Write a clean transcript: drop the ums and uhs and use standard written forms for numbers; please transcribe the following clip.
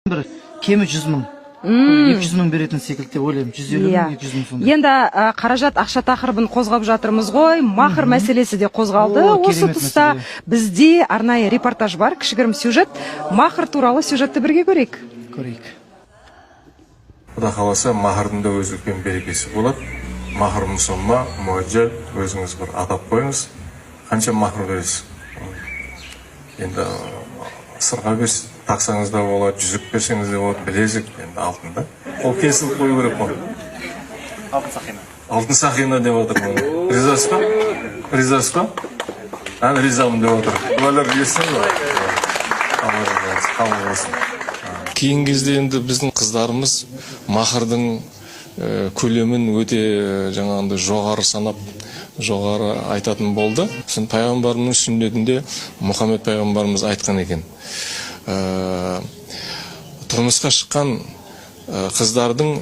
бір кемі 100 мың. 200 мың беретін секілді деп ойлаймын. 150 мың, 200 мың сондай. Енді қаражат ақша тақырыбын қозғап жатырмыз ғой. Махыр мәселесі де қозғалды. Осы тұста бізде арнайы репортаж бар, кішігірім сюжет. Махыр туралы сюжетті бірге көрейік. Құда қаласа, махырдың да өз үлкен берекесі болады. Махыр мұсылма, мұғаджа, өзіңіз бір атап қойыңыз. Қанша махыр бересіз? Енді сырға тақсаңыз да болады, жүзік берсеңіз де болады, білезік, енді алтында. Ол кесіліп қою керек қой. Алтын сақина. Алтын сақина деп отырмын. Ризасыз ба? Ризасыз ба? Ән ризамын деп отыр. Бұлар естің ба? Қабыл болсын. Кейін кезде енді біздің қыздарымыз махырдың көлемін өте жаңағындай жоғары санап, жоғары айтатын болды. Сосын пайғамбарымның сүннетінде Мұхаммед пайғамбарымыз айтқан екен. Тұрмысқа шыққан қыздардың